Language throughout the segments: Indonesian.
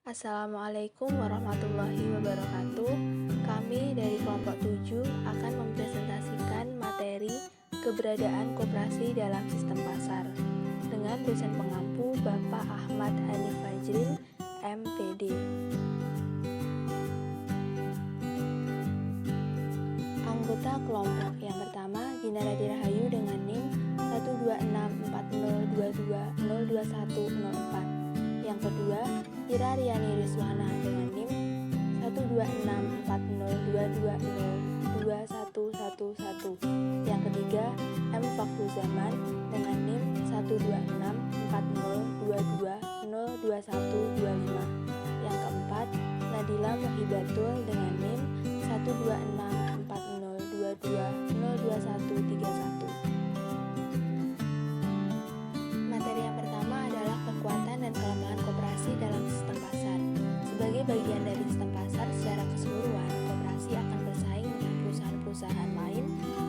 Assalamualaikum warahmatullahi wabarakatuh. Kami dari kelompok 7 akan mempresentasikan materi keberadaan koperasi dalam sistem pasar dengan dosen pengampu Bapak Ahmad Hanif Fajril, MPD. Anggota kelompok yang pertama Ginaradi Rahayu dengan NIM 1264022021024. Yang kedua Ira Riani Rizwana dengan NIM 1264022021111. Yang ketiga M. Fakruzaman dengan NIM 1264022022125. Yang keempat Nadila Muhibatul dengan NIM 1264022022131. Materi yang pertama adalah kekuatan dan kelemahan koperasi dalam sistem pasar. Sebagai bagian dari sistem pasar secara keseluruhan, koperasi akan bersaing dengan perusahaan-perusahaan lain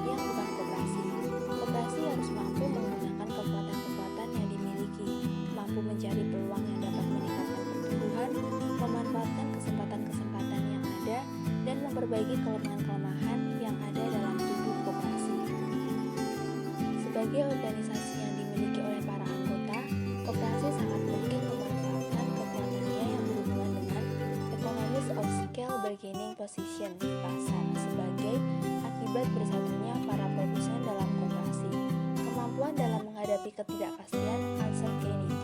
yang bukan koperasi. Koperasi harus mampu menggunakan kekuatan-kekuatan yang dimiliki, mampu mencari peluang yang dapat meningkatkan pertumbuhan, memanfaatkan kesempatan-kesempatan yang ada, dan memperbaiki kelemahan-kelemahan yang ada dalam tubuh koperasi. Sebagai organisasi yang dimiliki oleh para anggota, koperasi sangat mungkin memanfaatkan kekuatannya yang berhubungan dengan economies of scale bargaining position di pasar sebagai akibat bersatunya para produsen dalam koperasi, kemampuan dalam menghadapi ketidakpastian uncertainty.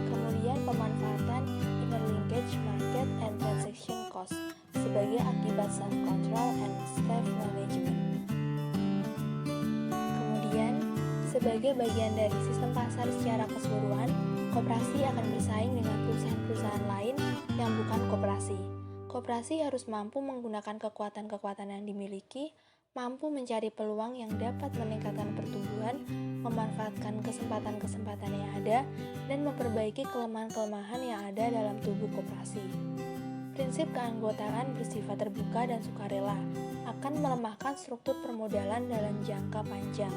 Kemudian pemanfaatan interlinkage market and transaction cost sebagai akibat self-control and staff management. Kemudian, sebagai bagian dari sistem pasar secara keseluruhan, koperasi akan bersaing dengan perusahaan-perusahaan lain yang bukan koperasi. Koperasi harus mampu menggunakan kekuatan-kekuatan yang dimiliki, mampu mencari peluang yang dapat meningkatkan pertumbuhan, memanfaatkan kesempatan-kesempatan yang ada, dan memperbaiki kelemahan-kelemahan yang ada dalam tubuh koperasi. Prinsip keanggotaan bersifat terbuka dan sukarela akan melemahkan struktur permodalan dalam jangka panjang.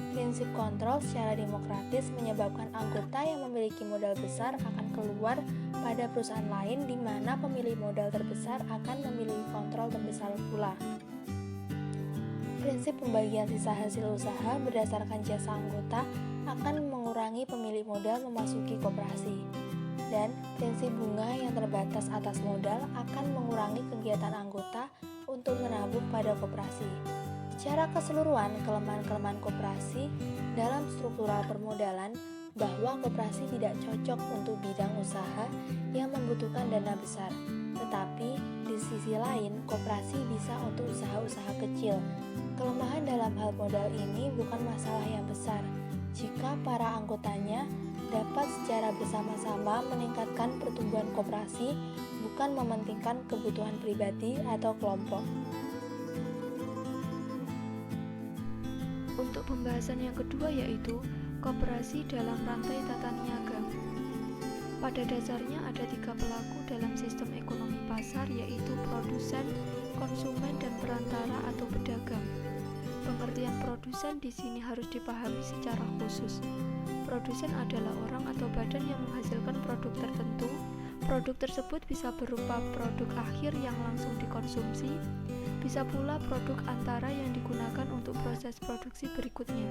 Prinsip kontrol secara demokratis menyebabkan anggota yang memiliki modal besar akan keluar pada perusahaan lain di mana pemilik modal terbesar akan memiliki kontrol terbesar pula. Prinsip pembagian sisa hasil usaha berdasarkan jasa anggota akan mengurangi pemilik modal memasuki koperasi. Dan prinsip bunga yang terbatas atas modal akan mengurangi kegiatan anggota untuk menabung pada koperasi. Secara keseluruhan, kelemahan-kelemahan koperasi dalam struktural permodalan bahwa koperasi tidak cocok untuk bidang usaha yang membutuhkan dana besar. Tetapi di sisi lain, koperasi bisa untuk usaha-usaha kecil. Kelemahan dalam hal modal ini bukan masalah yang besar jika para anggotanya dapat secara bersama-sama meningkatkan pertumbuhan koperasi, bukan mementingkan kebutuhan pribadi atau kelompok. Untuk pembahasan yang kedua yaitu koperasi dalam rantai tata niaga. Pada dasarnya ada 3 pelaku dalam sistem ekonomi pasar yaitu produsen, konsumen, dan perantara atau pedagang. Pengertian produsen di sini harus dipahami secara khusus. Produsen adalah orang atau badan yang menghasilkan produk tertentu. Produk tersebut bisa berupa produk akhir yang langsung dikonsumsi, bisa pula produk antara yang digunakan untuk proses produksi berikutnya.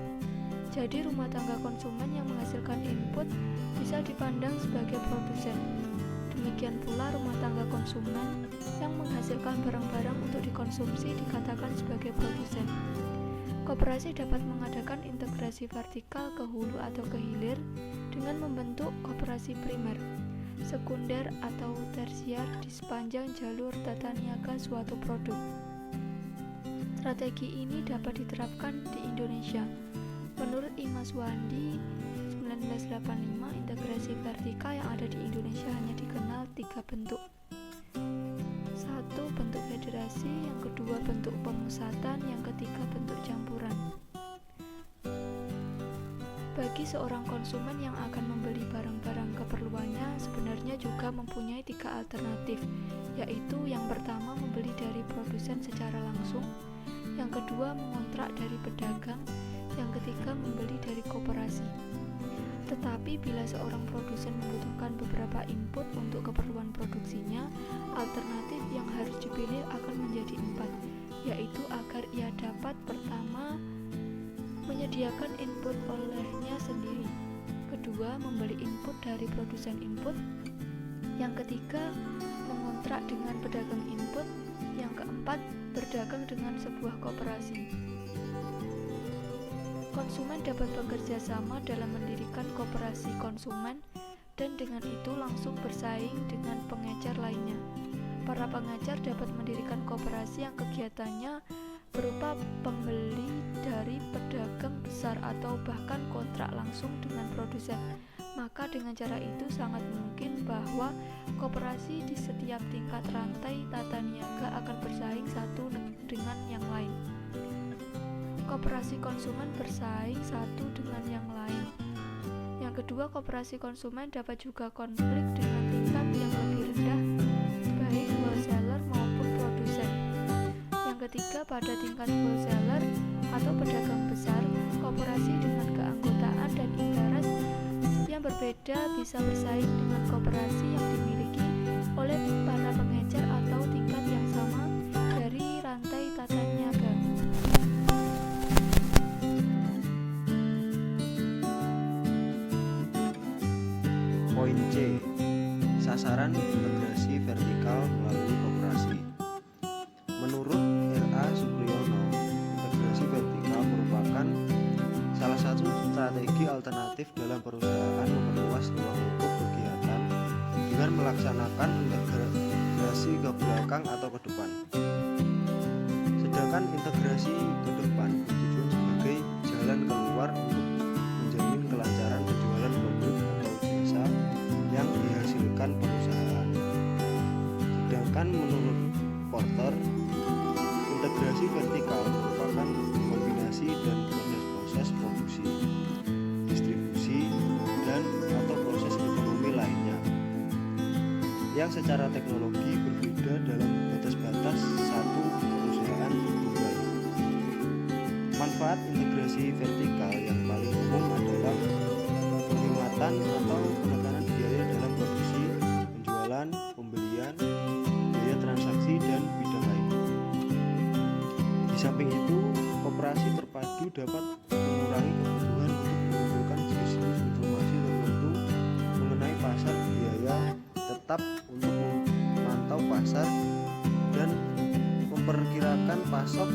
Jadi rumah tangga konsumen yang menghasilkan input bisa dipandang sebagai produsen. Demikian pula rumah tangga konsumen yang menghasilkan barang-barang untuk dikonsumsi dikatakan sebagai produsen. Koperasi dapat mengadakan integrasi vertikal ke hulu atau ke hilir dengan membentuk koperasi primer, sekunder atau tersier di sepanjang jalur tata niaga suatu produk. Strategi ini dapat diterapkan di Indonesia. Menurut Imas Wandi 1985, integrasi vertikal yang ada di Indonesia hanya dikenal 3 bentuk. 1. Bentuk federasi, yang kedua bentuk pemusatan, yang ketiga bentuk campuran. Bagi seorang konsumen yang akan membeli barang-barang keperluannya sebenarnya juga mempunyai 3 alternatif, yaitu yang pertama membeli dari produsen secara langsung, yang kedua mengontrak dari pedagang, yang ketiga membeli dari koperasi. Tetapi bila seorang produsen membutuhkan beberapa input untuk keperluan produksinya, alternatif yang harus dipilih akan menjadi 4, yaitu agar ia dapat pertama menyediakan input olehnya sendiri, kedua membeli input dari produsen input, yang ketiga mengontrak dengan pedagang input, yang keempat berdagang dengan sebuah koperasi. Konsumen dapat bekerja sama dalam mendirikan koperasi konsumen dan dengan itu langsung bersaing dengan pengecer lainnya. Para pengecer dapat mendirikan koperasi yang kegiatannya berupa pembeli dari pedagang besar atau bahkan kontrak langsung dengan produsen. Maka dengan cara itu sangat mungkin bahwa koperasi di setiap tingkat rantai tata niaga akan bersaing satu dengan yang lain. Koperasi konsumen bersaing satu dengan yang lain. Yang kedua, koperasi konsumen dapat juga konflik dengan tingkat yang lebih rendah, baik wholesaler maupun produsen. Yang ketiga, pada tingkat wholesaler atau pedagang besar, koperasi dengan keanggotaan dan interest yang berbeda bisa bersaing dengan koperasi yang dimiliki oleh para pengecer atau tingkat yang sama dari rantai tata niaga. Poin C. Sasaran integrasi vertikal melalui koperasi. Menurut R.A. Supriyono, integrasi vertikal merupakan salah satu strategi alternatif dalam perusahaan memperluas ruang lingkup kegiatan dengan melaksanakan integrasi ke belakang atau ke depan. Sedangkan integrasi ke depan bertujuan sebagai jalan keluar untuk menjamin kelancaran penjualan produk atau jasa yang dihasilkan perusahaan. Sedangkan menurut Porter, integrasi vertikal merupakan kombinasi dan proses produksi, distribusi, dan atau proses ekonomi lainnya yang secara teknologi berbeda dalam batas-batas satu perusahaan tunggal. Manfaat integrasi vertikal yang paling umum adalah penghematan atau penekanan biaya dalam produksi, penjualan, pembelian, biaya transaksi, dan bidang lain. Di samping itu, koperasi terpadu dapat mengurangi kebutuhan untuk mengumpulkan jenis-jenis informasi tertentu mengenai pasar, biaya tetap untuk memantau pasar dan memperkirakan pasok,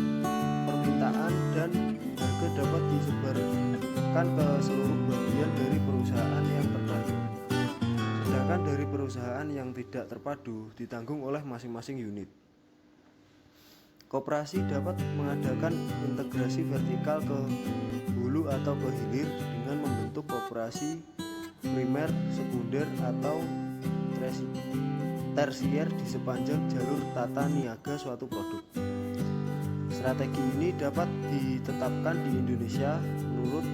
permintaan, dan harga dapat disebarkan ke seluruh bagian dari perusahaan yang terpadu. Sedangkan dari perusahaan yang tidak terpadu ditanggung oleh masing-masing unit. Koperasi dapat mengadakan integrasi vertikal ke hulu atau ke hilir dengan membentuk koperasi primer, sekunder, atau tersier di sepanjang jalur tata niaga suatu produk. Strategi ini dapat ditetapkan di Indonesia menurut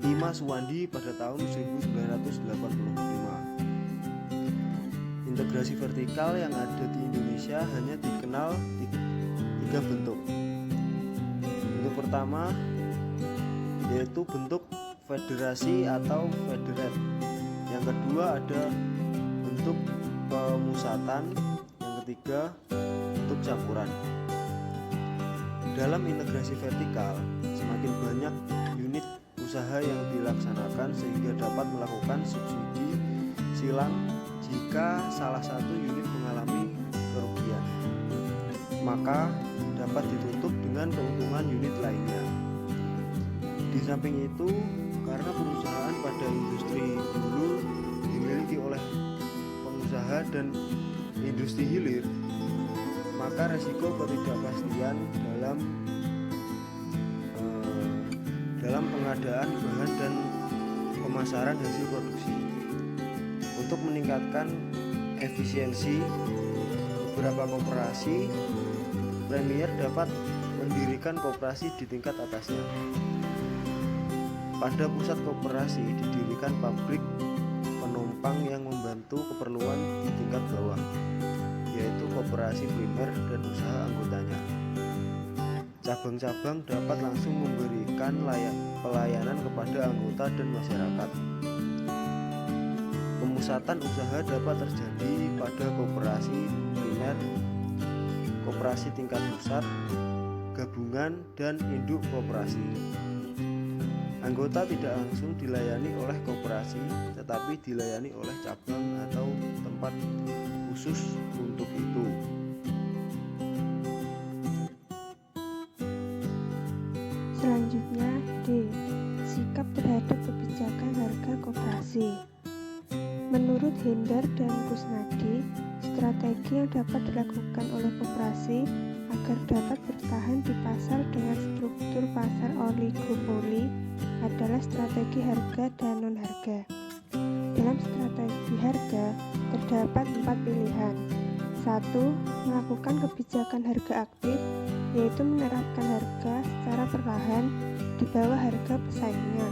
Ima Suwandi pada tahun 1985. Integrasi vertikal yang ada di Indonesia hanya dikenal tiga bentuk. Bentuk pertama yaitu bentuk federasi atau federat. Yang kedua ada bentuk pemusatan. Yang ketiga bentuk campuran. Dalam integrasi vertikal, semakin banyak unit usaha yang dilaksanakan sehingga dapat melakukan subsidi silang jika salah satu unit mengalami kerugian, maka dapat ditutup dengan keuntungan unit lainnya. Di samping itu, karena perusahaan pada industri hulu dimiliki oleh pengusaha dan industri hilir, maka resiko ketidakpastian dalam pengadaan bahan dan pemasaran hasil produksi. Untuk meningkatkan efisiensi beberapa koperasi, Premier dapat mendirikan koperasi di tingkat atasnya. Pada pusat koperasi didirikan pabrik penumpang yang membantu keperluan di tingkat bawah, yaitu koperasi primer dan usaha anggotanya. Cabang-cabang dapat langsung memberikan pelayanan kepada anggota dan masyarakat. Pemusatan usaha dapat terjadi pada koperasi primer, koperasi tingkat pusat, gabungan, dan induk koperasi. Anggota tidak langsung dilayani oleh koperasi, tetapi dilayani oleh cabang atau tempat khusus untuk itu. Selanjutnya D. Sikap terhadap kebijakan harga koperasi. Menurut Hender dan Kusnadi, strategi yang dapat dilakukan oleh koperasi agar dapat bertahan di pasar dengan struktur pasar oligopoli adalah strategi harga dan non-harga. Dalam strategi harga, terdapat 4 pilihan. 1. Melakukan kebijakan harga aktif, yaitu menerapkan harga secara perlahan di bawah harga pesaingnya.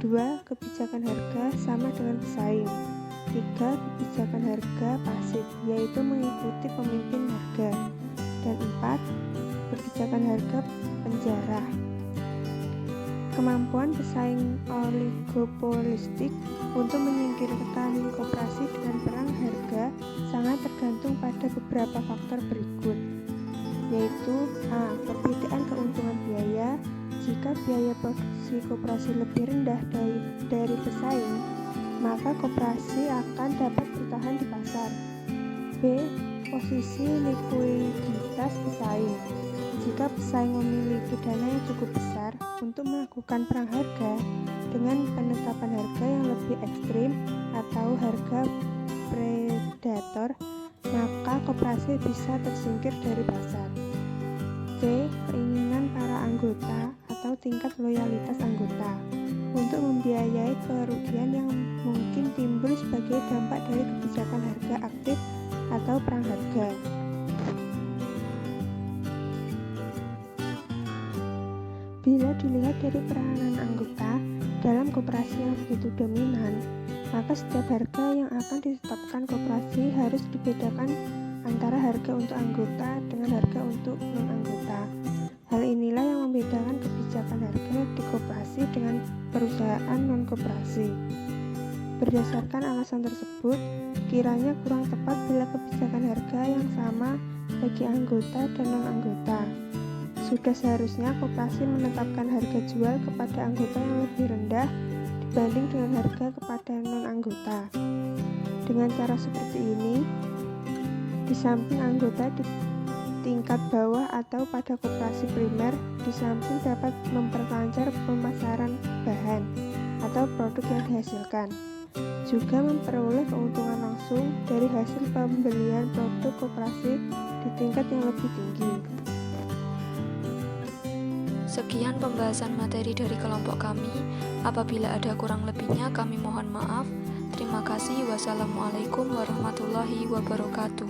2. Kebijakan harga sama dengan pesaing. 3. Kebijakan harga pasif, yaitu mengikuti pemimpin harga. Dan 4. Kebijakan harga penjara. Kemampuan pesaing oligopolistik untuk menyingkirkan koperasi dengan perang harga sangat tergantung pada beberapa faktor berikut, yaitu A. Perbedaan keuntungan biaya. Jika biaya produksi koperasi lebih rendah dari pesaing, maka koperasi akan dapat bertahan di pasar. B. Posisi likuiditas pesaing. Jika pesaing memiliki dana yang cukup besar untuk melakukan perang harga dengan penetapan harga yang lebih ekstrim atau harga predator, maka koperasi bisa tersingkir dari pasar. C. Keinginan para anggota atau tingkat loyalitas anggota untuk membiayai kerugian yang mungkin timbul sebagai dampak dari kebijakan harga aktif atau perang harga. Bila dilihat dari peranan anggota dalam koperasi yang begitu dominan, maka setiap harga yang akan ditetapkan koperasi harus dibedakan antara harga untuk anggota dengan harga untuk non-anggota. Hal inilah yang membedakan kebijakan harga di koperasi dengan perusahaan non-koperasi. Berdasarkan alasan tersebut, kiranya kurang tepat bila kebijakan harga yang sama bagi anggota dan non-anggota. Sudah seharusnya koperasi menetapkan harga jual kepada anggota yang lebih rendah dibanding dengan harga kepada non-anggota. Dengan cara seperti ini, di samping anggota di tingkat bawah atau pada koperasi primer, di samping dapat memperlancar pemasaran bahan atau produk yang dihasilkan, juga memperoleh keuntungan langsung dari hasil pembelian produk koperasi di tingkat yang lebih tinggi. Sekian pembahasan materi dari kelompok kami. Apabila ada kurang lebihnya, kami mohon maaf. Terima kasih. Wassalamualaikum warahmatullahi wabarakatuh.